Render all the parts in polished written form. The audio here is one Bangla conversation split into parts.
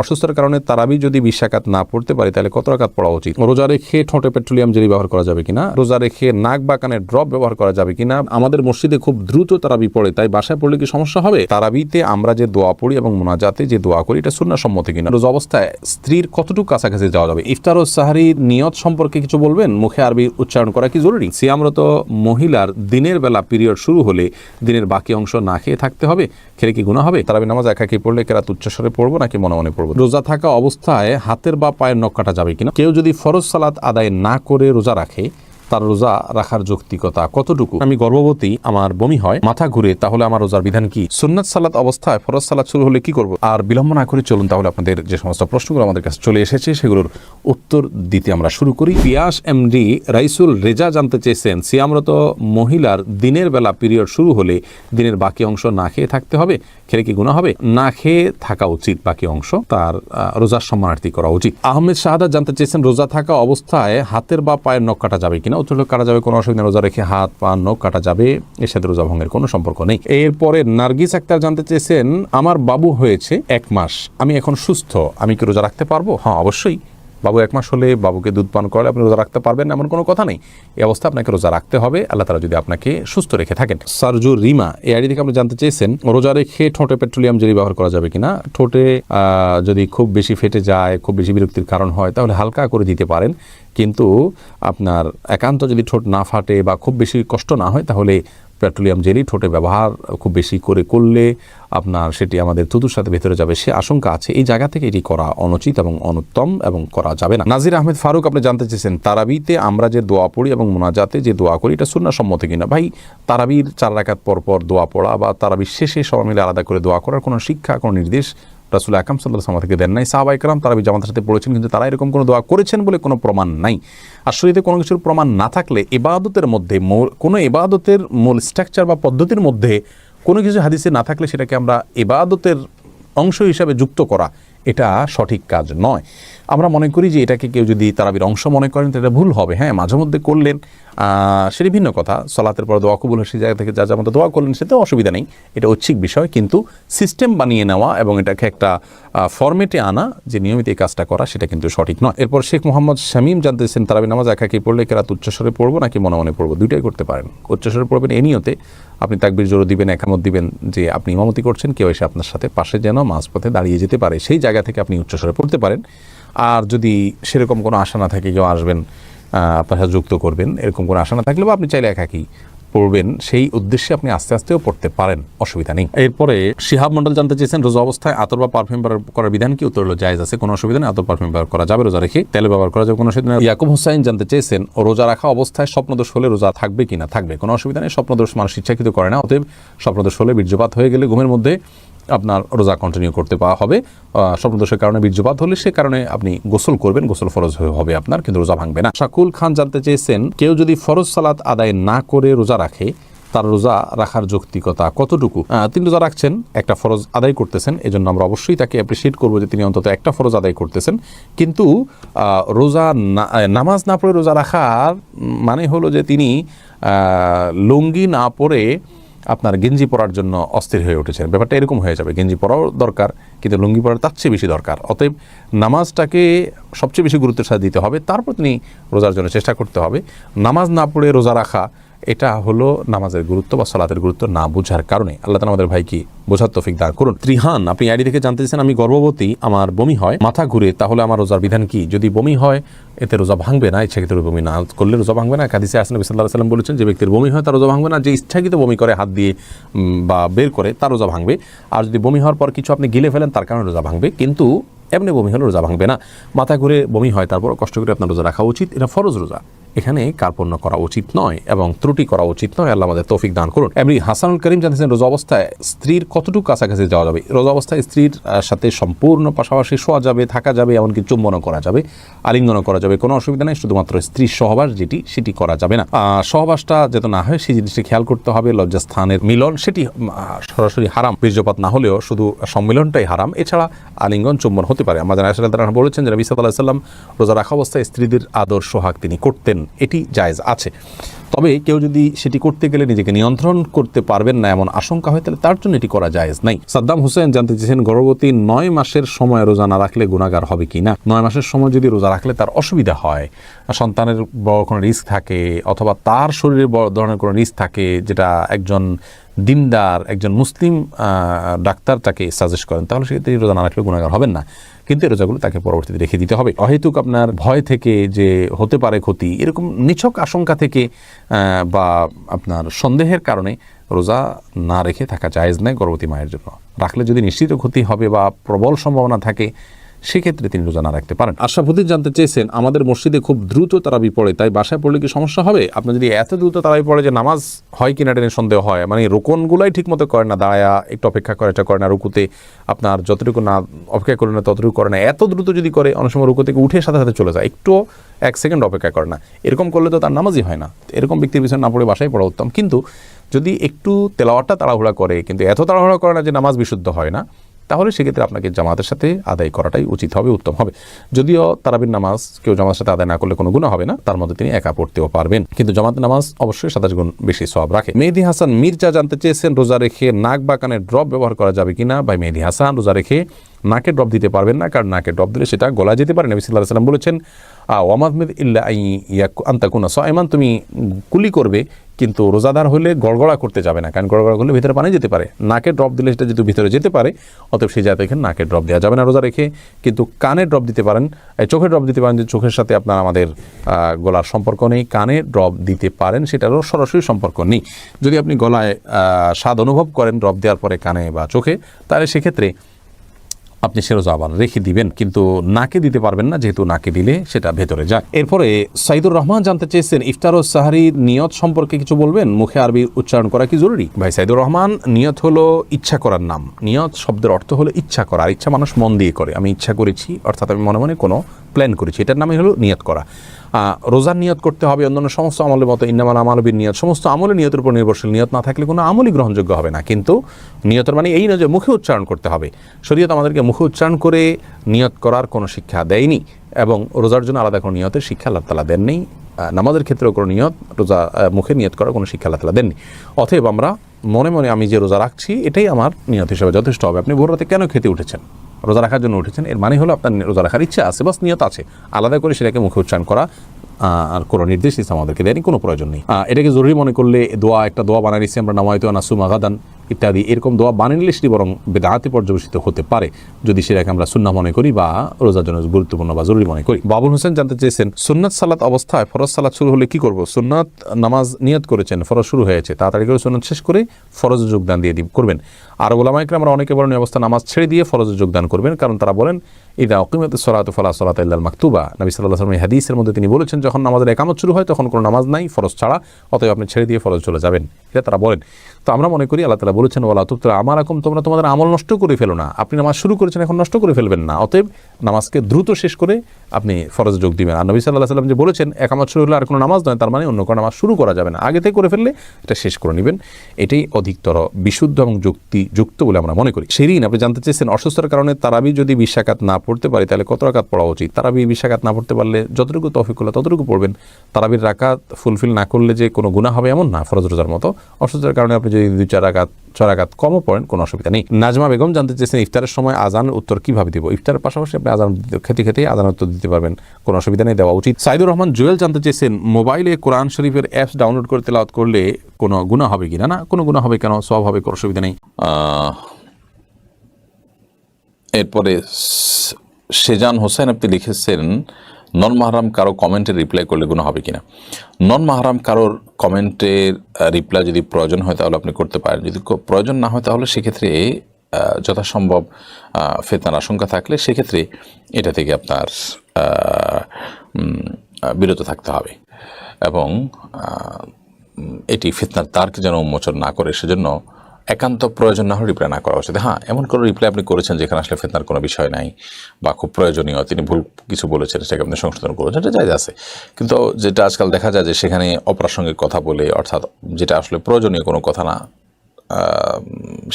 অসুস্থতার কারণে তারাবি যদি 20 রাকাত না পড়তে পারি তাহলে কত রাকাত পড়া উচিত? রোজা রেখে ঠোঁটে পেট্রোলিয়াম জেলি ব্যবহার করা যাবে কিনা? রোজা রেখে নাক বা কানে ড্রপ ব্যবহার করা যাবে কিনা? আমাদের মসজিদে খুব দ্রুত তারাবি পড়ে, তাই বাসায় পড়লে কি সমস্যা হবে? তারাবিতে আমরা যে দোয়া পড়ি এবং মোনাজাতে যে দোয়া করি এটা সুন্নাহ সম্মত কিনা? রোজা অবস্থায় স্ত্রীর কতটুকু কাছাকাছি যাওয়া যাবে? ইফতার ও সাহরির নিয়ত সম্পর্কে কিছু বলবেন? মুখে আরবি উচ্চারণ করা কি জরুরি? সিয়ামরত মহিলার দিনের বেলা পিরিয়ড শুরু হলে দিনের বাকি অংশ না খেয়ে থাকতে হবে, খেলে কি গুনাহ হবে? তারাবি নামাজ একাকি পড়লে কেরাত উচ্চস্বরে পড়বো নাকি মনে মনে পড়বো? রোজা থাকা অবস্থায় হাতের বা পায়ের নখ কাটা যাবে কিনা? কেউ যদি ফরজ সালাত আদায় না করে রোজা রাখে, তার রোজা রাখার যৌক্তিকতা কতটুকু? আমি গর্ভবতী, আমার বমি হয়, মাথা ঘুরে, তাহলে আমার রোজার বিধান কি? সুন্নাত সালাত অবস্থায় ফরজ সালাত শুরু হলে কি করব? আর বিলম্ব না করে চলুন তাহলে আপনাদের যে সমস্ত প্রশ্নগুলো আমাদের কাছে চলে এসেছে সেগুলোর উত্তর দিতে আমরা শুরু করি। পিয়াস এমডি রাইসুল রেজা জানতে চেয়েছেন, সিয়ামরত মহিলার দিনের বেলা পিরিয়ড শুরু হলে দিনের বাকি অংশ না খেয়ে থাকতে হবে, খেলে কি গুনাহ হবে? না খেয়ে থাকা উচিত, বাকি অংশ তার রোজার সম্মানার্থী করা উচিত। আহমেদ শাহাদাত জানতে চেয়েছেন, রোজা থাকা অবস্থায় হাতের বা পায়ের নখ কাটা যাবে কিনা? উত্তর কাটা যাবে, কোনো অসুবিধা। রোজা রেখে হাত পা নখ কাটা যাবে, এর সাথে রোজা ভঙ্গের কোনো সম্পর্ক নেই। এরপরে নার্গিস আক্তার জানতে চেয়েছেন, আমার বাবু হয়েছে 1 মাস, আমি এখন সুস্থ, আমি কি রোজা রাখতে পারবো? হ্যাঁ, অবশ্যই। বাবু 1 মাস হলে বাবুকে দুধ পান করলে আপনি রোজা রাখতে পারবেন, এমন কোনো কথা নেই। এই অবস্থা আপনাকে রোজা রাখতে হবে, আল্লাহ তাআলা যদি আপনাকে সুস্থ রেখে থাকেন। সারজু রিমা এই আইডি থেকে আপনি জানতে চেয়েছেন, রোজা রেখে ঠোঁটে পেট্রোলিয়াম জেলি ব্যবহার করা যাবে কিনা? ঠোঁটে যদি খুব বেশি ফেটে যায়, খুব বেশি বিরক্তির কারণ হয়, তাহলে হালকা করে দিতে পারেন, কিন্তু আপনার একান্ত যদি ঠোঁট না ফাটে বা খুব বেশি কষ্ট না হয় তাহলে পেট্রোলিয়াম জেলি ঠোঁটে ব্যবহার খুব বেশি করে করলে আপনার সেটি আমাদের থুতুর সাথে ভেতরে যাবে, সে আশঙ্কা আছে। এই জায়গা থেকে এটি করা অনুচিত এবং অনুত্তম এবং করা যাবে না। নাজির আহমেদ ফারুক আপনি জানতে চেয়েছেন, তারাবিতে আমরা যে দোয়া পড়ি এবং মোনাজাতে যে দোয়া করি এটা সুন্নাহ সম্মত কিনা? ভাই, তারাবির 4 রাকাত পর পর দোয়া পড়া বা তারাবির শেষে সবাই মিলে আলাদা করে দোয়া করার কোনো শিক্ষা, কোনো নির্দেশ রাসূল আকরাম সাল্লাল্লাহু আলাইহি ওয়াসাল্লাম থেকে দেন নাই। সাহাবায়ে কেরাম তারাবি জামাতের সাথে পড়েছেন, কিন্তু তারা এরকম কোনো দোয়া করেছেন বলে কোনো প্রমাণ নাই। আর শরীয়তে কোনো কিছুর প্রমাণ না থাকলে ইবাদতের মধ্যে কোনো ইবাদতের মূল স্ট্রাকচার বা পদ্ধতির মধ্যে কোনো কিছু হাদিসে না থাকলে সেটাকে আমরা ইবাদতের অংশ হিসাবে যুক্ত করা এটা সঠিক কাজ নয়। আমরা মনে করি যে এটাকে কেউ যদি তারাবির অংশ মনে করেন তো এটা ভুল হবে। হ্যাঁ, মাঝে মধ্যে করলেন সেটি ভিন্ন কথা, সালাতের পর দোয়া কবুল হয় সেই জায়গা থেকে যা মতো দোয়া করলেন সেটাও অসুবিধা নেই, এটা ঐচ্ছিক বিষয়। কিন্তু সিস্টেম বানিয়ে নেওয়া এবং এটাকে একটা ফরম্যাটে আনা যে নিয়মিত এই কাজটা করা সেটা কিন্তু সঠিক নয়। এরপর শেখ মোহাম্মদ শামীম জানতেছেন, তারাবি নামাজ একাকি পড়লে কেরাত উচ্চস্বরে পড়বো নাকি মনে মনে পড়বো? দুইটাই করতে পারেন। উচ্চস্বরে পড়বেন এই নিয়তে, আপনি তাকবীর জোরে দিবেন, একামত দিবেন যে আপনি ইমামতি করছেন, কেউ এসে আপনার সাথে পাশে যেন মাঝপথে দাঁড়িয়ে যেতে পারে, সেই জায়গা থেকে আপনি উচ্চস্বরে পড়তে পারেন। আর যদি সেরকম কোনো আশা না থাকে, কেউ আসবেন আপনার সাথে যুক্ত করবেন, এরকম কোনো আশা না থাকলে বা আপনি চাইলে একাকি পড়বেন, সেই উদ্দেশ্যে আপনি আস্তে আস্তেও পড়তে পারেন, অসুবিধা নেই। এরপরে শিহাব মন্ডল জানতে চেয়েছেন, রোজা অবস্থায় আতর বা পারফিউম ব্যবহার করার বিধান কি? উত্তর হলো জায়েজ আছে, কোনো অসুবিধা নেই। আতর পারফিউম ব্যবহার করা যাবে, রোজা রেখে তেল ব্যবহার করা যাবে, কোনো অসুবিধা নেই। ইয়াকুব হোসাইন জানতে চেয়েছেন, রোজা রাখা অবস্থায় স্বপ্নদোষ হলে রোজা থাকবে কিনা? থাকবে, কোনো অসুবিধা নেই। স্বপ্নদোষ মানুষ ইচ্ছাকৃত করে না, অতএব স্বপ্নদোষ হলে বীর্যপাত হয়ে গেলে ঘুমের মধ্যে আপনার রোজা কন্টিনিউ করতে পাওয়া হবে। স্বপ্নদোষের কারণে বীর্যপাত হলে সে কারণে আপনি গোসল করবেন, গোসল ফরজ হবে আপনার, কিন্তু রোজা ভাঙবে না। শাকুল খান জানতে চেয়েছেন, কেউ যদি ফরজ সালাত আদায় না করে রোজা রাখে, তার রোজা রাখার যৌক্তিকতা কতটুকু? তিনি রোজা রাখছেন, একটা ফরজ আদায় করতেছেন, এজন্য আমরা অবশ্যই তাকে অ্যাপ্রিসিয়েট করবো যে তিনি অন্তত একটা ফরজ আদায় করতেছেন। কিন্তু রোজা নামাজ না পড়ে রোজা রাখার মানে হলো যে তিনি লুঙ্গি না পরে আপনার গেঞ্জি পরার জন্য অস্থির হয়ে উঠেছেন, ব্যাপারটা এরকম হয়ে যাবে। গেঞ্জি পরাও দরকার, কিন্তু লুঙ্গি পরা তার চেয়ে বেশি দরকার। অতএব নামাজটাকে সবচেয়ে বেশি গুরুত্বের সাথে দিতে হবে, তারপর তিনি রোজার জন্য চেষ্টা করতে হবে। নামাজ না পড়ে রোজা রাখা এটা হলো নামাজের গুরুত্ব বা সালাতের গুরুত্ব না বোঝার কারণে। আল্লাহ তাআলা আমাদের ভাইকে বোঝার তৌফিক দান করুন। ত্রিহান আপনি আইডি থেকে জানতে চাইছেন, আমি গর্ভবতী, আমার বমি হয়, মাথা ঘুরে, তাহলে আমার রোজার বিধান কি? যদি বমি হয় এতে রোজা ভাঙবে না, ইচ্ছাকৃত বমি না করলে রোজা ভাঙবে না। হাদিসে নবী সাল্লাল্লাহু আলাইহি ওয়াসাল্লাম বলেছেন, যে ব্যক্তির বমি হয় তার রোজা ভাঙবে না, যে ইচ্ছাকৃত বমি করে হাত দিয়ে বা বের করে তার রোজা ভাঙবে। আর যদি বমি হওয়ার পর কিছু আপনি গিলে ফেলেন তার কারণে রোজা ভাঙবে, কিন্তু এমনি বমি হলে রোজা ভাঙবে না। মাথা ঘুরে বমি হয়, তারপর কষ্ট করে আপনার রোজা রাখা উচিত, এটা ফরজ রোজা, এখানে কার্পণ্য করা উচিত নয় এবং ত্রুটি করা উচিত নয়। আল্লাহ আমাদের তৌফিক দান করুন। এমনি হাসানুল করিম জানতেছেন, রোজা অবস্থায় স্ত্রীর কতটুকু কাছাকাছি যাওয়া যাবে? রোজা অবস্থায় স্ত্রীর সাথে সম্পূর্ণ পাশাপাশি শোয়া যাবে, থাকা যাবে, এমনকি চুম্বনও করা যাবে, আলিঙ্গনও করা যাবে, কোনো অসুবিধা নেই। শুধুমাত্র স্ত্রীর সহবাস সেটি করা যাবে না। সহবাসটা যাতে না হয় সেই জিনিসটি খেয়াল করতে হবে। লজ্জাস্থানের মিলন সেটি সরাসরি হারাম, বীর্যপাত না হলেও শুধু সম্মিলনটাই হারাম। এছাড়া আলিঙ্গন চুম্বন হতে পারে। আমাদের আয়েশা রাদিয়াল্লাহু আনহা বলেছেন যে নবী সাল্লাল্লাহু আলাইহি ওয়াসাল্লাম রোজা রাখা অবস্থায় স্ত্রীদের আদর সোহাগ তিনি করতেন। এটি জায়েজ আছে। তবে কেউ যদি সেটি করতে গেলে নিজেকে নিয়ন্ত্রণ করতে পারবেন না এমন আশঙ্কা হয়, তাহলে তার জন্য এটি করা জায়েজ নাই। সাদ্দাম হোসেন জানতে চেয়েছেন, গর্ভবতী 9 মাসের সময় রোজা না রাখলে গুনাহগার হবে কি না। 9 মাসের সময় যদি রোজা রাখলে তার অসুবিধা হয়, সন্তানের বড় কোনো রিস্ক থাকে, অথবা তার শরীরে বড় ধরনের কোনো রিস্ক থাকে, যেটা একজন দিনদার একজন মুসলিম ডাক্তার তাকে সাজেস্ট করেন, তাহলে সেক্ষেত্রে রোজা না রাখলে গুনাহগার হবেন না। কিন্তু এই রোজাগুলো তাকে পরবর্তীতে রেখে দিতে হবে। অহেতুক আপনার ভয় থেকে যে হতে পারে ক্ষতি, এরকম নিছক আশঙ্কা থেকে বা আপনার সন্দেহের কারণে রোজা না রেখে থাকা জায়েজ নয় গর্ভবতী মায়ের জন্য। রাখলে যদি নিশ্চিত ক্ষতি হবে বা প্রবল সম্ভাবনা থাকে, সেক্ষেত্রে তিনি রোজা না রাখতে পারেন। আশরাফুদ্দিন জানতে চেয়েছেন, আমাদের মসজিদে খুব দ্রুত তারাবি পড়ে, তাই বাসায় পড়লে কি সমস্যা হবে? আপনি যদি এত দ্রুত তারাবি পড়ে যে নামাজ হয় কিনা টেনে সন্দেহ হয়, মানে রোকনগুলাই ঠিক মতো করে না, দাঁড়ায়া একটু অপেক্ষা করে, এটা করে না, রুকুতে আপনার যতটুকু না অপেক্ষা করে না ততটুকু করে না, এত দ্রুত যদি করে অনেক সময় রুকু থেকে উঠে সাথে সাথে চলে যায়, একটু 1 সেকেন্ড অপেক্ষা করে না, এরকম করলে তো তার নামাজই হয় না। এরকম ব্যক্তির পিছনে না পড়ে বাসায় পড়া উত্তম। কিন্তু যদি একটু তেলাওয়াতটা তাড়াহুড়া করে, কিন্তু এত তাড়াহুড়া করে না যে নামাজ বিশুদ্ধ হয় না, তাহলে সেক্ষেত্রে আপনাকে জামাতের সাথে আদায় করাটাই উচিত হবে, উত্তম হবে। যদিও তারাবির নামাজ কেউ জামাতের সাথে আদায় না করলে কোনো গুনাহ হবে না, তার মধ্যে তিনি একা পড়তেও পারবেন, কিন্তু জামাতের নামাজ অবশ্যই 27 গুণ বেশি সওয়াব রাখে। মেহেদী হাসান মির্জা জানতে চেয়েছেন, রোজা রেখে নাক বা কানে ড্রপ ব্যবহার করা যাবে কিনা। ভাই মেহেদী হাসান, রোজা রেখে নাকে ড্রপ দিতে পারবেন না, কারণ নাকে ড্রপ দিলে সেটা গলায় যেতে পারে। নবী সাল্লাল্লাহু আলাইহি ওয়াসাল্লাম বলেছেন, ওয়ামাদমিদ ইল্লা আন তাকুনা সাইমান, তুমি কুলি করবে কিন্তু রোজাদার হলে গড়গড়া করতে যাবে না, কারণ গড়গড়া করলে ভিতরে পানি যেতে পারে। নাকে ড্রপ দিলে সেটা যেহেতু ভিতরে যেতে পারে, অতএব সেই জায়গায় এখানে নাকে ড্রপ দেওয়া যাবে না রোজা রেখে। কিন্তু কানে ড্রপ দিতে পারেন, চোখে ড্রপ দিতে পারেন, যে চোখের সাথে আপনার আমাদের গলার সম্পর্ক নেই, কানে ড্রপ দিতে পারেন, সেটারও সরাসরি সম্পর্ক নেই। যদি আপনি গলায় স্বাদ অনুভব করেন ড্রপ দেওয়ার পরে কানে বা চোখে, তাহলে সেক্ষেত্রে আপনি সে রোজা আবার রেখে দিবেন, কিন্তু নাকে দিতে পারবেন না, যেহেতু নাকে দিলে সেটা ভেতরে যায়। এরপরে সাইদুর রহমান জানতে চেয়েছেন, ইফতার ও সাহারির নিয়ত সম্পর্কে কিছু বলবেন, মুখে আরবি উচ্চারণ করা কি জরুরি? ভাই সাইদুর রহমান, নিয়ত হলো ইচ্ছা করার নাম। নিয়ত শব্দের অর্থ হলো ইচ্ছা করা, আর ইচ্ছা মানুষ মন দিয়ে করে। আমি ইচ্ছা করেছি, অর্থাৎ আমি মনে মনে কোনো প্ল্যান করেছি, এটার নামই হলো নিয়ত করা। রোজার নিয়ত করতে হবে অন্যান্য সমস্ত আমলের মতো, ইন্নামাল আমালু বিন্নিয়াত, সমস্ত আমলের নিয়তের উপর নির্ভরশীল। নিয়ত না থাকলে কোনো আমলই গ্রহণযোগ্য হবে না। কিন্তু নিয়তের মানে এই নয় যে মুখে উচ্চারণ করতে হবে। শরীয়ত আমাদেরকে মুখে উচ্চারণ করে নিয়ত করার কোনো শিক্ষা দেয়নি, এবং রোজার জন্য আলাদা কোনো নিয়তের শিক্ষা আল্লাহ তাআলা দেননি। নামাজের ক্ষেত্রেও কোনো নিয়ত, রোজা মুখে নিয়ত করার কোনো শিক্ষা আল্লাহ তাআলা দেননি। অতএব আমরা মনে মনে আমি যে রোজা রাখছি এটাই আমার নিয়ত হিসেবে যথেষ্ট হবে। আপনি ভোর রাতে কেন খেতে উঠেছেন? রোজা রাখার জন্য উঠেছেন, এর মানে হলো আপনার রোজা রাখার ইচ্ছা আছে, বাস নিয়ত আছে। আলাদা করে সেটাকে মুখে উচ্চারণ করা আর কোনো নির্দেশ ইসলাম আমাদেরকে দেয়নি, কোনো প্রয়োজন নেই। এটাকে জরুরি মনে করলে একটা দোয়া বানিয়ে নিচ্ছি আমরা, নামায়তু আন আসুমা গাদান ইত্যাদি, এরকম দোয়া বানিয়ে নিলে সেটি বরং বিদআতে পর্যবেসিত হতে পারে, যদি সেটাকে আমরা সুন্নাহ মনে করি বা রোজার জন্য গুরুত্বপূর্ণ বা জরুরি মনে করি। বাবুল হোসেন জানতে চেয়েছেন, সুন্নাত সালাত অবস্থায় ফরজ সালাত শুরু হলে কি করব? সুন্নাত নামাজ নিয়ত করেছেন, ফরজ শুরু হয়েছে, তাড়াতাড়ি করে সুন্নাত শেষ করে ফরজে যোগদান দিয়ে করবেন। আর উলামা ইকরাম আমরা অনেকে বলেন অবস্থা নামাজ ছেড়ে দিয়ে ফরজে যোগদান করবেন, কারণ তারা বলেন ইদা উকিমাতিস সালাতু ফালা সালাতা ইল্লাল মাকতুবা। নবী সাল্লাল্লাহু আলাইহি ওয়াসাল্লাম হাদিসের মধ্যে তিনি বলেছেন, যখন নামাজের ইকামত শুরু হয় তখন কোনো নামাজ নাই ফরজ ছাড়া, অতএব আপনি ছেড়ে দিয়ে ফরজ চলে যাবেন, এটা তারা বলেন। তো আমরা মনে করি আল্লাহ তাআলা বলেছেন, ওয়ালা তুবতিলু আমালাকুম, তোমরা তোমাদের আমল নষ্ট করে ফেলো না। আপনি নামাজ শুরু করেছেন, এখন নষ্ট করে ফেলবেন না। অতএব নামাজকে দ্রুত শেষ করে আপনি ফরজে যোগ দিবেন। আর নবী সাল্লাল্লাহু আলাইহি ওয়াসাল্লাম যে বলেছেন ইকামত শুরু হলে আর কোনো নামাজ নয়, তার মানে অন্য কোনো নামাজ শুরু করা যাবে না, আগে থেকে করে ফেললে এটা শেষ করে নেবেন। এটাই অধিকতর বিশুদ্ধ এবং যুক্তিযুক্ত বলে আমরা মনে করি। শিরিন, আপনি জানতে চেয়েছেন, অসুস্থতার কারণে তারাবি যদি 20 রাকাত না পড়তে পারি তাহলে কত রাকাত পড়া উচিত? তারাবি 20 রাকাত না পড়তে পারলে যতটুকু তৌফিক হলো ততটুকু পড়বেন। তারাবির রাকাত ফুলফিল না করলে যে কোনো গুনাহ হবে এমন না, ফরজ রোজার মতো। অসুস্থতার কারণে আপনি যদি 2-4 রাকাত 6 রাকাত কমও পড়েন কোনো অসুবিধা নেই। নাজমা বেগম জানতে চেয়েছেন, ইফতারের সময় আজানের উত্তর কিভাবে দিব? ইফতারের পাশাপাশি আপনি আজান খেতে আজানের উত্তর দিতে পারবেন, কোনো অসুবিধা নেই, দেওয়া উচিত। সাইদুর রহমান জুয়েল জানতে চেয়েছেন, মোবাইলে কোরআন শরীফের অ্যাপস ডাউনলোড করে তেলাওয়াত করলে কোনো গুনাহ হবে কিনা? না, কোনো গুনাহ হবে কেন, সওয়াব হবে, কোনো অসুবিধা নেই। এরপরে সেজান হোসেন আপনি লিখেছেন, নন মাহরাম কারো কমেন্টে রিপ্লাই করলে গুনাহ হবে কিনা? নন মাহরাম কারোর কমেন্টের রিপ্লাই যদি প্রয়োজন হয় তাহলে আপনি করতে পারেন, যদি প্রয়োজন না হয় তাহলে সেক্ষেত্রে যথাসম্ভব ফিতনার আশঙ্কা থাকলে সেক্ষেত্রে এটা থেকে আপনার বিরত থাকতে হবে, এবং এটি ফিতনার দ্বারকে যেন উন্মোচন না করে সেজন্য একান্ত প্রয়োজন না হলে রিপ্লাই না করা উচিত। হ্যাঁ, এমন কোনো রিপ্লাই আপনি করেছেন যেখানে আসলে ফিতনার কোনো বিষয় নাই বা খুব প্রয়োজনীয়, তিনি ভুল কিছু বলেছেন সেটাকে আপনি সংশোধন করেছেন, এটা জায়েজ আছে। কিন্তু যেটা আজকাল দেখা যায় যে সেখানে অপ্রাসঙ্গিক কথা বলে, অর্থাৎ যেটা আসলে প্রয়োজনীয় কোনো কথা না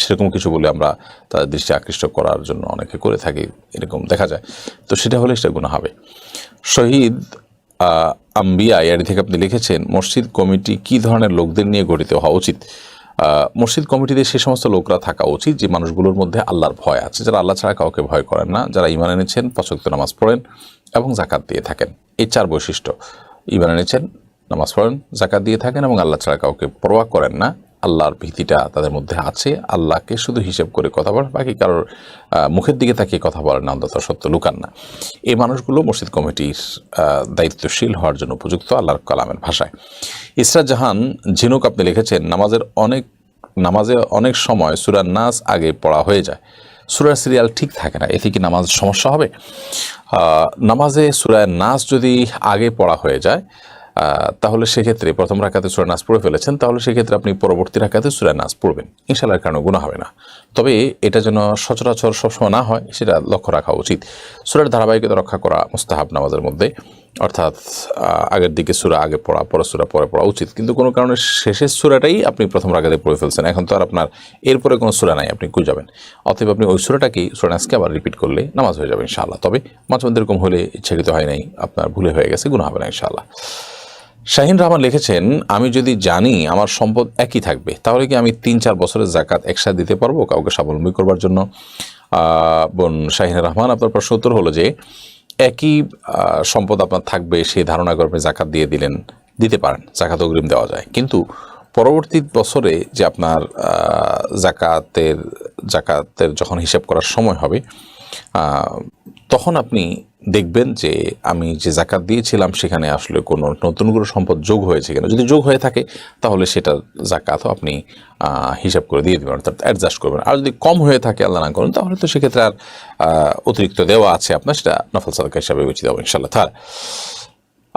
সেরকম কিছু বলে আমরা তাদের দৃষ্টি আকৃষ্ট করার জন্য অনেকে করে থাকি, এরকম দেখা যায়, তো সেটা হলে সেটা গুনাহ হবে। শহীদ আম্বিয়া এর থেকে আপনি লিখেছেন, মসজিদ কমিটি কি ধরনের লোকদের নিয়ে গঠিত হওয়া উচিত? মসজিদ কমিটিতে সে সমস্ত লোকরা থাকা উচিত যে মানুষগুলোর মধ্যে আল্লাহর ভয় আছে, যারা আল্লাহ ছাড়া কাউকে ভয় করেন না, যারা ঈমান এনেছেন, ৫ ওয়াক্ত নামাজ পড়েন এবং যাকাত দিয়ে থাকেন। এই 4 বৈশিষ্ট্য, ঈমান এনেছেন, নামাজ পড়েন, যাকাত দিয়ে থাকেন এবং আল্লাহ ছাড়া কাউকে পরোয়া করেন না, আল্লাহর ভীতিটা তাদের মধ্যে আছে, আল্লাহকে শুধু হিসেব করে কথা বলেন, বাকি কারোর মুখের দিকে তাকিয়ে কথা বলেন না, অন্তত সত্য লুকান না। এই মানুষগুলো মসজিদ কমিটির দায়িত্বশীল হওয়ার জন্য উপযুক্ত আল্লাহর কালামের ভাষায়। ইসরাত জাহান ঝিনুক আপনি লিখেছেন, নামাজে অনেক সময় সূরা নাস আগে পড়া হয়ে যায়, সূরার সিরিয়াল ঠিক থাকে না, এতে কি নামাজ সমস্যা হবে? নামাজে সূরা নাস যদি আগে পড়া হয়ে যায় তাহলে সেক্ষেত্রে প্রথম রাকাতে সূরা নাস পড়ে ফেলেছেন, তাহলে সেক্ষেত্রে আপনি পরবর্তী রাকাতে সূরা নাস পড়বেন, ইনশাআল্লাহ এর কারণে গুনাহ হবে না। তবে এটা যেন সচরাচর সবসময় না হয় সেটা লক্ষ্য রাখা উচিত। সূরার ধারাবাহিকতা রক্ষা করা মুস্তাহাব নামাজের মধ্যে, অর্থাৎ আগের দিকে সূরা আগে পড়া, পরের সূরা পরে পড়া উচিত। কিন্তু কোনো কারণে শেষের সূরাটাই আপনি প্রথম রাকাতে পড়ে ফেলছেন, এখন তো আর আপনার এরপরে কোনো সূরা নাই, আপনি কই যাবেন? অতএব আপনি ওই সূরাটাকেই, সূরা নাসকে আবার রিপিট করলে নামাজ হয়ে যাবে ইনশাআল্লাহ। তবে মাঝে মধ্যে এরকম হলে ইচ্ছাকৃত হয় নাই, আপনার ভুলে হয়ে গেছে, গুনাহ হবে না ইনশাআল্লাহ। শাহিন রহমান লিখেছেন, আমি যদি জানি আমার সম্পদ একই থাকবে তাহলে কি আমি 3-4 বছরের জাকাত একসাথে দিতে পারবো কাউকে স্বাবলম্বী করবার জন্য? বোন শাহিন রহমান, আপনার প্রশ্ন উত্তর হলো যে একই সম্পদ আপনার থাকবে সেই ধারণা করে আপনি জাকাত দিয়ে দিতে পারেন, জাকাত অগ্রিম দেওয়া যায়, কিন্তু পরবর্তী বছরে যে আপনার জাকাতের যখন হিসাব করার সময় হবে তখন আপনি দেখবেন যে আমি যে জাকাত দিয়েছিলাম সেখানে আসলে কোনো নতুন করে সম্পদ যোগ হয়েছে কিনা। যদি যোগ হয়ে থাকে তাহলে সেটা জাকাতও আপনি হিসাব করে দিয়ে দেবেন, অর্থাৎ অ্যাডজাস্ট করবেন। আর যদি কম হয়ে থাকে, আল্লাহ না করেন, তাহলে তো সেক্ষেত্রে আর অতিরিক্ত দেওয়া আছে আপনার, সেটা নফল সাদাকা হিসাবে বেঁচে দেবো ইনশাআল্লাহ তাআলা।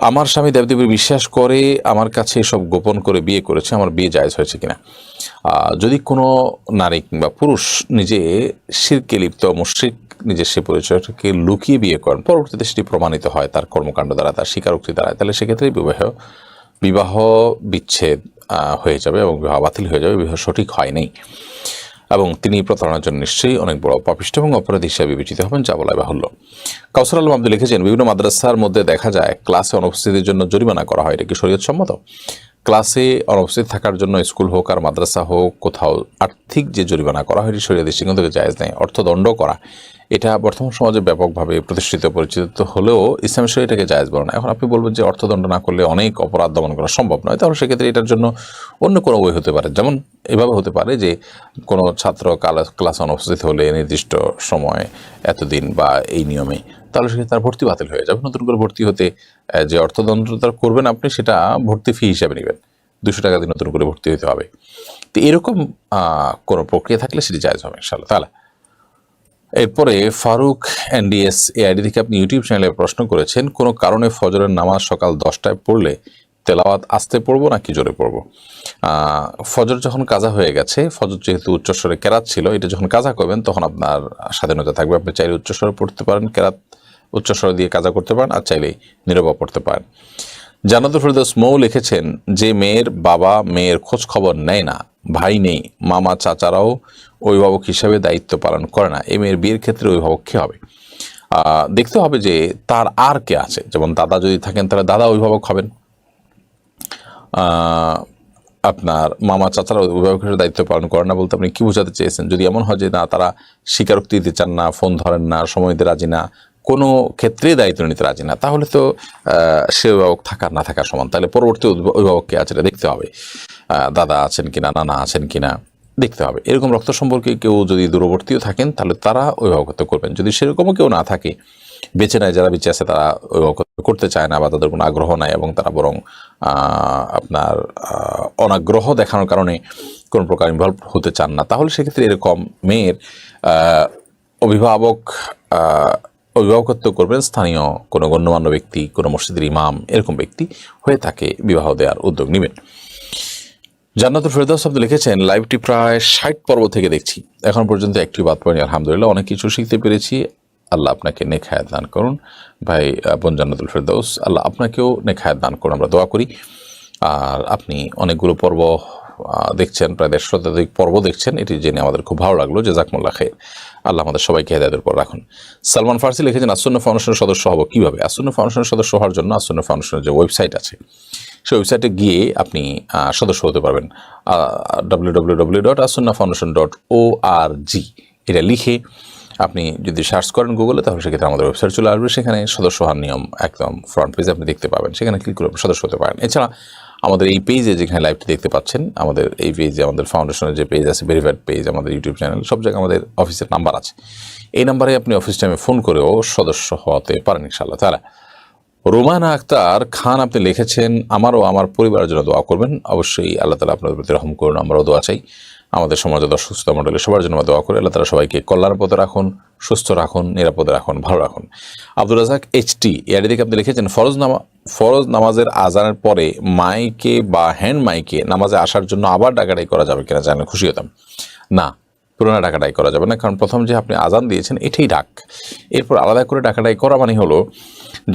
আমার স্বামী দেবদেবীর বিশ্বাস করে আমার কাছে এসব গোপন করে বিয়ে করেছে, আমার বিয়ে জায়েজ হয়েছে কিনা? যদি কোনো নারী কিংবা পুরুষ নিজে শিরকে লিপ্ত মুশরিক, নিজের সে পরিচয়টাকে লুকিয়ে বিয়ে করেন, পরবর্তীতে সেটি প্রমাণিত হয় তার কর্মকাণ্ড দ্বারা, তার স্বীকারোক্তি দ্বারা, তাহলে সেক্ষেত্রে বিবাহ বিচ্ছেদ হয়ে যাবে এবং বিবাহ বাতিল হয়ে যাবে, বিবাহ সঠিক হয় নাই এবং তিনি প্রতারণার জন্য নিশ্চয়ই অনেক বড় পাপিষ্ঠ এবং অপরাধী হিসেবে বিবেচিত হবেন, যা বলা বাহুল্য। কাউসার আলম আব্দুল লিখেছেন, বিভিন্ন মাদ্রাসার মধ্যে দেখা যায় ক্লাসে অনুপস্থিতির জন্য জরিমানা করা হয়, এটা কি শরীয়ত সম্মত? ক্লাসে অনুপস্থিত থাকার জন্য স্কুল হোক আর মাদ্রাসা হোক কোথাও আর্থিক যে জরিমানা করা হয় এটি শরীয়তের দৃষ্টিকোণ থেকে জায়েজ নেই। অর্থদণ্ড করা এটা বর্তমান সমাজে ব্যাপকভাবে প্রতিষ্ঠিত পরিচিত হলেও ইসলাম শরীয়ত এটাকে জায়েজ বলে না। এখন আপনি বলবেন যে অর্থদণ্ড না করলে অনেক অপরাধ দমন করা সম্ভব নয়, তাহলে সেক্ষেত্রে এটার জন্য অন্য কোনো ওয়ে হতে পারে। যেমন এভাবে হতে পারে যে কোনো ছাত্র ক্লাস অনুপস্থিত হলে নির্দিষ্ট সময় এতদিন বা এই নিয়মে, তাহলে সেক্ষেত্রে তার ভর্তি বাতিল হয়ে যাবে। নতুন করে ভর্তি হতে যে অর্থদণ্ড করবেন আপনি, সেটা ভর্তি ফি হিসাবে নেবেন, 200 টাকা দিয়ে নতুন করে ভর্তি হতে হবে। তো এরকম কোনো প্রক্রিয়া থাকলে সেটি জায়েজ হবে ইনশাআল্লাহ তাআলা। এরপরে ফারুক NDS এই আইডি থেকে আপনি ইউটিউব চ্যানেলে প্রশ্ন করেছেন, কোনো কারণে ফজরের নামাজ সকাল 10টায় পড়লে তেলাওয়াত আস্তে পড়বো নাকি জোরে পড়বো? ফজর যখন কাজা হয়ে গেছে, ফজর যেহেতু উচ্চস্বরে কেরাত ছিল, এটা যখন কাজা করবেন তখন আপনার স্বাধীনতা থাকবে, আপনি চাইলে উচ্চস্বরে পড়তে পারেন, কেরাত উচ্চস্বরে দিয়ে কাজা করতে পারেন, আর চাইলেই নীরবে পড়তে পারেন। জান্নাতুল ফেরদৌস মৌ লিখেছেন, যে মেয়ের বাবা মেয়ের খোঁজ খবর নেয় না, ভাই নেই, মামা চাচারাও অভিভাবক হিসাবে দায়িত্ব পালন করে না, এই মেয়ের বিয়ের ক্ষেত্রে অভিভাবক কে হবে? দেখতে হবে যে তার আর কে আছে। যেমন দাদা যদি থাকেন তাহলে দাদা অভিভাবক হবেন, আপনার মামা চাচারা অভিভাবক হিসেবে দায়িত্ব পালন করেন না বলতে আপনি কি বোঝাতে চেয়েছেন? যদি এমন হয় যে না, তারা স্বীকারোক্তি দিতে চান না, ফোন ধরেন না, সময় দিতে রাজি না, কোনো ক্ষেত্রে দায়িত্ব নিতে রাজি না, তাহলে তো সে অভিভাবক থাকার না থাকার সমান। তাহলে পরবর্তী অভিভাবক কে আছে এটা দেখতে হবে, দাদা আছেন কিনা, নানা আছেন কিনা দেখতে হবে। এরকম রক্ত সম্পর্কে কেউ যদি দূরবর্তীও থাকেন তাহলে তারা অভিভাবকত্ব করবেন। যদি সেরকমও কেউ না থাকে, বেঁচে নেয়, যারা বেঁচে আছে তারা অভিভাবকত্ব করতে চায় না বা তাদের কোনো আগ্রহ নাই এবং তারা বরং আপনার অনাগ্রহ দেখানোর কারণে কোনো প্রকার ইনভলভ হতে চান না, তাহলে সেক্ষেত্রে এরকম মেয়ের অভিভাবকত্ব করবেন স্থানীয় কোনো গণ্যমান্য ব্যক্তি, কোনো মসজিদের ইমাম, এরকম ব্যক্তি হয়ে তাকে বিবাহ দেওয়ার উদ্যোগ নেবেন। জান্নাতুল ফেরদৌস আপনি লিখেছেন, লাইভটি প্রায় 60 পর্ব থেকে দেখছি, এখন পর্যন্ত একটি বাদ পড়েনি, আলহামদুলিল্লাহ অনেক কিছু শিখতে পেরেছি, আল্লাহ আপনাকে নেক হায়াত দান করুন। ভাই বোন জান্নাতুল ফেরদৌস, আল্লাহ আপনাকেও নেক হায়াত দান করুন, আমরা দোয়া করি। আর আপনি অনেকগুলো পর্ব দেখছেন, প্রায় 150 শতাধিক পর্ব দেখছেন, এটি জেনে আমাদের খুব ভালো লাগলো। জাযাকুমুল্লাহ খাইর। আল্লাহ আমাদের সবাইকে হেদায়েতের উপর রাখুন। সালমান ফার্সি লিখেছেন, আসুন্নাহ ফাউন্ডেশনের সদস্য হব কিভাবে? আসুন্নাহ ফাউন্ডেশনের সদস্য হওয়ার জন্য আসুন্নাহ ফাউন্ডেশনের যে ওয়েবসাইট আছে, সেই ওয়েবসাইটে গিয়ে আপনি সদস্য হতে পারবেন। www.asunnahfoundation.org এটা লিখে আপনি যদি সার্চ করেন গুগলে, তাহলে সেক্ষেত্রে আমাদের ওয়েবসাইট চলে আসবে। সেখানে সদস্য হওয়ার নিয়ম একদম ফ্রন্ট পেজে আপনি দেখতে পাবেন, সেখানে ক্লিক করে সদস্য হতে পারেন। এছাড়া আমাদের এই পেজে যেখানে লাইভটি দেখতে পাচ্ছেন, আমাদের এই পেজে আমাদের ফাউন্ডেশনের যে পেজ আছে, ভেরিফাইড পেজ, আমাদের ইউটিউব চ্যানেল, সব জায়গায় আমাদের অফিসের নাম্বার আছে। এই নাম্বারে আপনি অফিস টাইমে ফোন করেও সদস্য হতে পারেন ইনশাআল্লাহ তাআলা। রোমানা আক্তার খান আপনি লিখেছেন, আমারও আমার পরিবারের জন্য দোয়া করবেন। অবশ্যই আল্লাহ তাআলা আপনাদের প্রতি রহম করুন, আমরাও দোয়া চাই। আমাদের সমাজে অসুস্থ মণ্ডলী সবার জন্য দোয়া করে আল্লাহ তাআলা সবাইকে কল্যাণের পথে রাখুন, সুস্থ রাখুন, নিরাপদে রাখুন, ভালো রাখুন। আব্দুর রাজাক এইচটি এর দিকে আপনি লিখেছেন, ফরজ নামাজের আজানের পরে মাইকে বা হ্যান্ড মাইকে নামাজে আসার জন্য আবার ডাকাডাকি করা যাবে কিনা জানলে খুশি হতাম। না, পুরোনো ডাকাডাকি করা যাবে না, কারণ প্রথম যে আপনি আজান দিয়েছেন এটাই ডাক। এরপর আলাদা করে ডাকাডাকি করা মানে হলো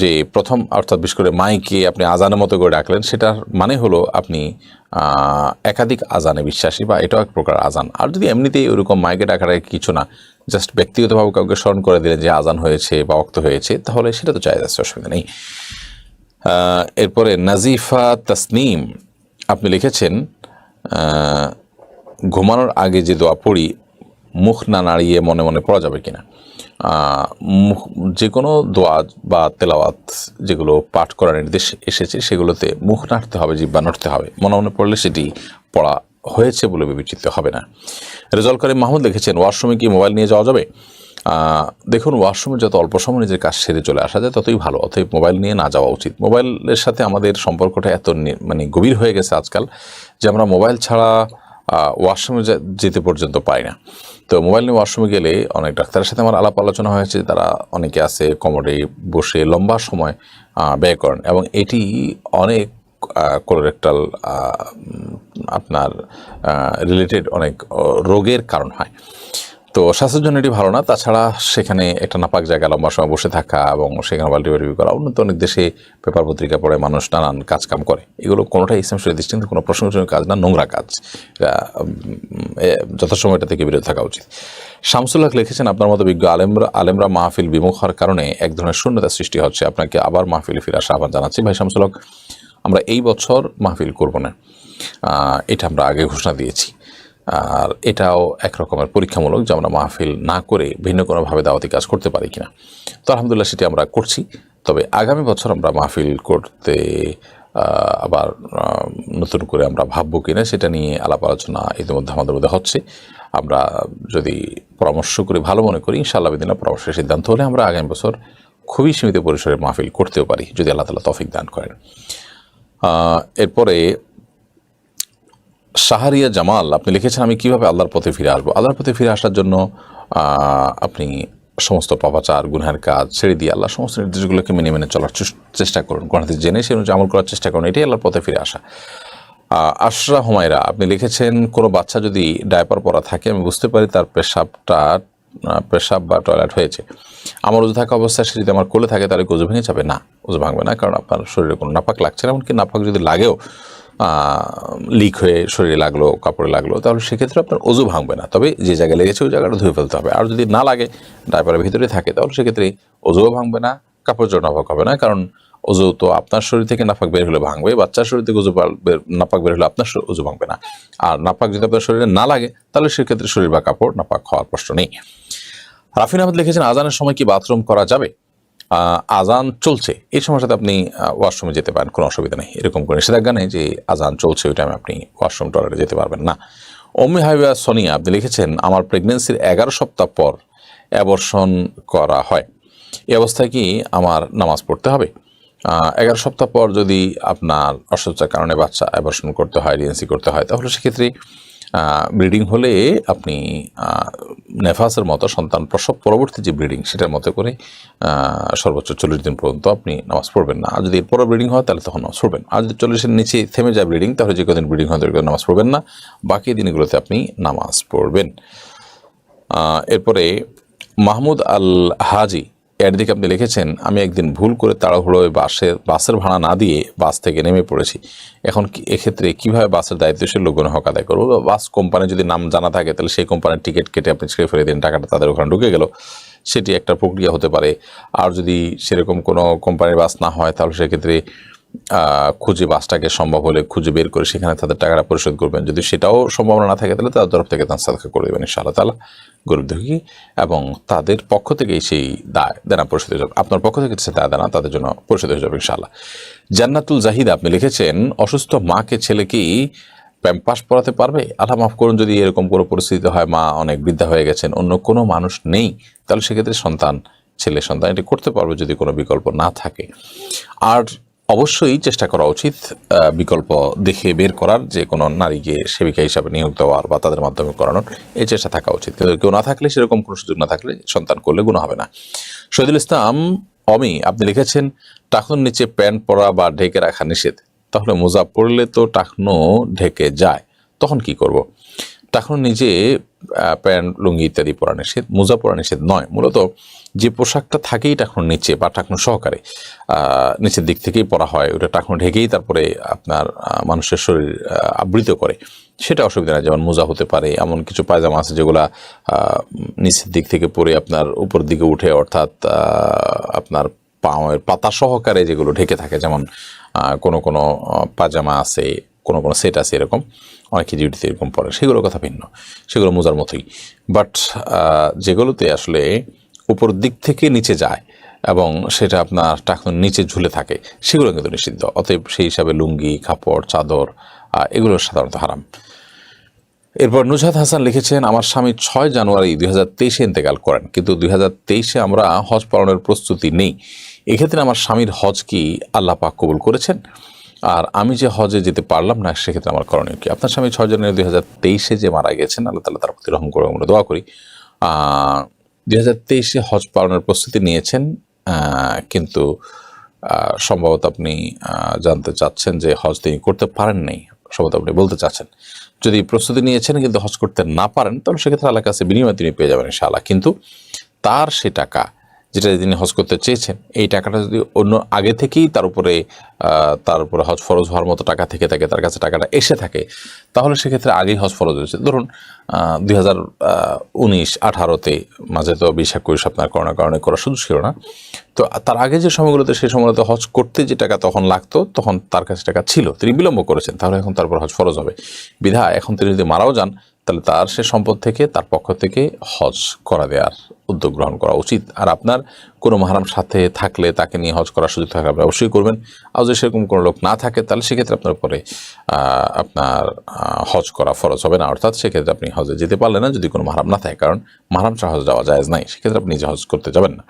যে প্রথম, অর্থাৎ বিশেষ করে মাইকে আপনি আজানের মতো করে ডাকলেন, সেটার মানে হলো আপনি একাধিক আজানে বিশ্বাসী, বা এটাও এক প্রকার আজান। আর যদি এমনিতেই ওরকম মাইকে ডাকাডাকি কিছু না, জাস্ট ব্যক্তিগতভাবে কাউকে স্মরণ করে দিলেন যে আজান হয়েছে বা ওয়াক্ত হয়েছে, তাহলে সেটা তো জায়েজ আছে, অসুবিধা নেই। এরপরে নাজিফা তাসনিম আপনি লিখেছেন, ঘুমানোর আগে যে দোয়া পড়ি মুখ না নাড়িয়ে মনে মনে পড়া যাবে কিনা? যে কোনো দোয়া বা তেলাওয়াত যেগুলো পাঠ করার নির্দেশ এসেছে, সেগুলোতে মুখ নাড়তে হবে, জিহ্বা নাড়তে হবে। মনে মনে পড়লে সেটি পড়া হয়েছে বলে বিবেচিত হবে না। রেজাউল করিম মাহমুদ লিখেছেন, ওয়াশরুমে কি মোবাইল নিয়ে যাওয়া যাবে? দেখুন, ওয়াশরুমে যত অল্প সময় নিজের কাজ সেরে চলে আসা যায় ততই ভালো, অতএব মোবাইল নিয়ে না যাওয়া উচিত। মোবাইলের সাথে আমাদের সম্পর্কটা এত গভীর হয়ে গেছে আজকাল যে আমরা মোবাইল ছাড়া ওয়াশরুমে যেতে পর্যন্ত পাই না। তো মোবাইল নিয়ে ওয়াশরুমে গেলে অনেক ডাক্তারের সাথে আমার আলাপ আলোচনা হয়েছে, তারা অনেকে আছে কমোডে বসে লম্বা সময় ব্যয় করেন, এবং এটি অনেক কোলোরেক্টাল আপনার রিলেটেড অনেক রোগের কারণ হয়। তো স্বাস্থ্যের জন্য এটি ভালো না। তাছাড়া সেখানে একটা নাপাক জায়গায় লম্বা সময় বসে থাকা এবং সেখানে বাল্টি করা, উন্নত অনেক দেশে পেপার পত্রিকা পড়ে মানুষ নানান কাজকাম করে, এগুলো কোনোটাই ইসলাম শরীয়ত দৃষ্টিতে কোনো প্রশংসনীয় কাজ না, নোংরা কাজ। যথাসময় এটা থেকে বিরত থাকা উচিত। শামসুল হক লিখেছেন, আপনার মতো বিজ্ঞ আলেমরা মাহফিল বিমুখ হওয়ার কারণে এক ধরনের শূন্যতা সৃষ্টি হচ্ছে, আপনাকে আবার মাহফিলে ফিরে আসা আহ্বান জানাচ্ছি। ভাই শামসুল হক, আমরা এই বছর মাহফিল করব না, এটা আমরা আগে ঘোষণা দিয়েছি। আর এটাও এক রকমের পরীক্ষামূলক যে আমরা মাহফিল না করে ভিন্ন কোনোভাবে দাওয়াতি কাজ করতে পারি কিনা। তো আলহামদুলিল্লাহ সেটি আমরা করছি। তবে আগামী বছর আমরা মাহফিল করতে আবার নতুন করে আমরা ভাববো কিনা সেটা নিয়ে আলাপ আলোচনা ইতিমধ্যে আমাদের মধ্যে হচ্ছে। আমরা যদি পরামর্শ করি, ভালো মনে করি, ইনশাআল্লাহ বিদিনা পরামর্শের সিদ্ধান্ত হলে আমরা আগামী বছর খুবই সীমিত পরিসরে মাহফিল করতেও পারি, যদি আল্লাহ তাআলা তৌফিক দান করেন। এরপরে শাহরিয়া জামাল আপনি লিখেছেন, আমি কিভাবে আল্লাহর পথে ফিরে আসবো? আল্লাহর পথে ফিরে আসার জন্য আপনি সমস্ত পাপাচার গুনহার কাজ ছেড়ে দিয়ে আল্লাহ সমস্ত নির্দেশগুলোকে মেনে মেনে চলার চেষ্টা করুন, কোরআন হাদিস জেনে সে অনুযায়ী আমল করার চেষ্টা করুন, এটাই আল্লাহর পথে ফিরে আসা। আশরা হুমায়রা আপনি লিখেছেন, কোনো বাচ্চা যদি ডায়পার পরা থাকে, আমি বুঝতে পারি তার পেশাব বা টয়লেট হয়েছে, আমার ওযু থাকা অবস্থায় সে যদি আমার কোলে থাকে, তাহলে ওযু ভেঙে যাবে? না, ওযু ভাঙবে না, কারণ আপনার শরীরে কোনো নাপাক লাগছে না। এমনকি নাপাক যদি লাগেও, লিক হয়ে শরীরে লাগলো, কাপড়ে লাগলো, তাহলে সেক্ষেত্রে আপনার ওযু ভাঙবে না। তবে যে জায়গায় লেগেছে ওই জায়গাটা ধুয়ে ফেলতে হবে। আর যদি না লাগে, ডায়পারের ভিতরে থাকে, তাহলে সেক্ষেত্রে ওযুও ভাঙবে না, কাপড় জোড় নাপাক হবে না। কারণ ওযু তো আপনার শরীর থেকে নাপাক বের হলে ভাঙবে, বাচ্চার শরীর থেকে নাপাক বের হলে আপনার ওযু ভাঙবে না। আর নাপাক যদি আপনার শরীরে না লাগে, তাহলে সেক্ষেত্রে শরীর বা কাপড় নাপাক হওয়ার প্রশ্ন নেই। রাফিন আহমেদ লিখেছেন, আজানের সময় কি বাথরুম করা যাবে? আজান চলছে এই সময়ের সাথে আপনি ওয়াশরুমে যেতে পারেন, কোনো অসুবিধা নেই। এরকম করে নিষেধাজ্ঞা নেই যে আজান চলছে ওই টাইমে আপনি ওয়াশরুম টয়লেটে যেতে পারবেন না। অম্মি হাবিবা সোনিয়া আপনি লিখেছেন, আমার প্রেগনেন্সির 11 সপ্তাহ পর অ্যাবর্শন করা হয়, এই অবস্থায় কি আমার নামাজ পড়তে হবে? 11 সপ্তাহ পর যদি আপনার অসুস্থতার কারণে বাচ্চা অ্যাবর্শন করতে হয়, ডিএনসি করতে হয়, তাহলে সেক্ষেত্রে ব্লিডিং হলে আপনি নেফাসের মতো সন্তান প্রসব পরবর্তী যে ব্লিডিং সেটার মতো করে সর্বোচ্চ 40 দিন পর্যন্ত আপনি নামাজ পড়বেন না। আর যদি এরপরও ব্লিডিং হয় তাহলে তখন নামাজ পড়বেন। আর যদি 40-এর নিচে থেমে যায় ব্লিডিং, তাহলে যে কদিন ব্লিডিং হয় নামাজ পড়বেন না, বাকি দিনগুলোতে আপনি নামাজ পড়বেন। এরপরে মাহমুদ আল হাজি এর দিকে আপনি লিখেছেন, আমি একদিন ভুল করে তাড়াহুড়োয় বাসের ভাড়া না দিয়ে বাস থেকে নেমে পড়েছি। এখন এক্ষেত্রে কিভাবে বাসের দায়িত্বশীল লোকজনের হক আদায় করবো? বাস কোম্পানি যদি নাম জানা থাকে তাহলে সেই কোম্পানির টিকিট কেটে আপনি ছেড়ে ফেলে দিন, টাকাটা তাদের ওখানে ঢুকে গেল, সেটি একটা প্রক্রিয়া হতে পারে। আর যদি সেরকম কোনো কোম্পানির বাস না হয় তাহলে সেক্ষেত্রে খুঁজে বাসটাকে সম্ভব হলে খুঁজে বের করে সেখানে তাদের টাকাটা পরিশোধ করবেন। যদি সেটাও সম্ভাবনা না থাকে তাহলে তাদের তরফ থেকে দান সাদকা করে দেবেন ইনশাআল্লাহ তাআলা গরিব দুঃখী, এবং তাদের পক্ষ থেকেই সেই দায় দেনা পরিশোধ হয়ে যাবে। আপনার পক্ষ থেকে সে দায় দেনা তাদের জন্য পরিশোধ হয়ে যাবে ইনশাআল্লাহ। জান্নাতুল জাহিদা আপনি লিখেছেন, অসুস্থ মাকে ছেলে কি প্যাম্পাস পড়াতে পারবে? আল্লাহ মাফ করুন, যদি এরকম কোনো পরিস্থিতি হয়, মা অনেক বৃদ্ধা হয়ে গেছেন, অন্য কোনো মানুষ নেই, তাহলে সেক্ষেত্রে ছেলে সন্তান এটি করতে পারবে যদি কোনো বিকল্প না থাকে। আর অবশ্যই চেষ্টা করা উচিত বিকল্প দেখে বের করার, যে কোনো নারীকে সেবিকা হিসাবে নিয়োগ দেওয়ার বা তাদের মাধ্যমে করানোর এই চেষ্টা থাকা উচিত। কিন্তু কেউ না থাকলে, সেরকম কোনো সুযোগ না থাকলে সন্তান করলে গুনাহ হবে না। শহীদুল ইসলাম অমি আপনি লিখেছেন, টাকনুর নিচে প্যান্ট পরা বা ঢেকে রাখা নিষেধ, তাহলে মোজা পরলে তো টাকনু ঢেকে যায়, তখন কি করব? টাকনুর নিচে প্যান্ট লুঙ্গি ইত্যাদি পরা নিষেধ, মোজা পরা নিষেধ নয়। মূলত যে পোশাকটা থাকেই টাকনুর নিচে বা টাকনু সহকারে নিচের দিক থেকেই পরা হয়, ওটা টাকনু ঢেকেই তারপরে আপনার মানুষের শরীর আবৃত করে, সেটা অসুবিধা নেই। যেমন মোজা হতে পারে, এমন কিছু পায়জামা আছে যেগুলা নিচের দিক থেকে পরে আপনার উপর দিকে উঠে, অর্থাৎ আপনার পায়ের পাতা সহকারে যেগুলো ঢেকে থাকে, যেমন কোনো পাজামা আছে, কোনো সেট আছে, এরকম অনেকে ডিউটিতে এরকম পরে, সেগুলোর কথা ভিন্ন, সেগুলো মোজার মতোই। বাট যেগুলোতে আসলে উপর দিক থেকে নিচে যায় এবং সেটা আপনার টাকনুর নিচে ঝুলে থাকে, সেগুলো কিন্তু নিষিদ্ধ। অতএব সেই হিসাবে লুঙ্গি, কাপড়, চাদর এগুলো সাধারণত হারাম। এরপর নুজহাত হাসান লিখেছেন, আমার স্বামী 6 জানুয়ারি 2023 ইন্তেকাল করেন, কিন্তু 2023 আমরা হজ পালনের প্রস্তুতি নেই। এক্ষেত্রে আমার স্বামীর হজ কি আল্লাহ পাক কবুল করেছেন? আর আমি যে হজে যেতে পারলাম না, সেক্ষেত্রে আমার করণীয় কি? আপনার স্বামী 6 জানুয়ারি 2023 যে মারা গেছেন, আল্লাহ তাআলা তার প্রতি রহম করে, আমরা দোয়া করি। 2023 হজ পালনের প্রস্তুতি নিয়েছেন, কিন্তু সম্ভবত আপনি জানতে চাচ্ছেন যে হজ তিনি করতে পারেন নাই, সম্ভবত আপনি বলতে চাচ্ছেন। যদি প্রস্তুতি নিয়েছেন কিন্তু হজ করতে না পারেন, তাহলে সেক্ষেত্রে আল্লাহর কাছে বিনিময় তিনি পেয়ে যাবেন ইনশাআল্লাহ। কিন্তু তার সে টাকা যেটা তিনি হজ করতে চেয়েছেন, এই টাকাটা যদি অন্য আগে থেকেই তার উপরে হজ ফরজ হওয়ার মতো টাকা থেকে থাকে, তার কাছে টাকাটা এসে থাকে, তাহলে সেক্ষেত্রে আগেই হজ ফরজ হয়েছে। ধরুন 2019-18-তে, মাঝে তো 20-21 আপনার করোনার কারণে করা সুযোগ ছিল না, তো তার আগে যে সময়গুলোতে, সেই সময়গুলোতে হজ করতে যে টাকা তখন লাগতো, তখন তার কাছে টাকা ছিল, তিনি বিলম্ব করেছেন, তাহলে এখন তারপর হজ ফরজ হবে। বিধায় এখন তিনি যদি মারাও যান, তাহলে তার সে সম্পদ থেকে, তার পক্ষ থেকে হজ করা দেওয়ার উদ্যোগ গ্রহণ করা উচিত। আর আপনার কোনো মাহরাম সাথে থাকলে, তাকে নিয়ে হজ করার সুযোগ থাকলে আপনি অবশ্যই করবেন। আর যদি সেরকম কোনো লোক না থাকে, তাহলে সেক্ষেত্রে আপনার উপরে আপনার হজ করা ফরজ হবে না, অর্থাৎ সেক্ষেত্রে আপনি হজে যেতে পারলেন না যদি কোনো মাহরাম না থাকে, কারণ মাহরাম ছাড়া হজ যাওয়া জায়েজ নাই, সেক্ষেত্রে আপনি নিজে হজ করতে যাবেন না।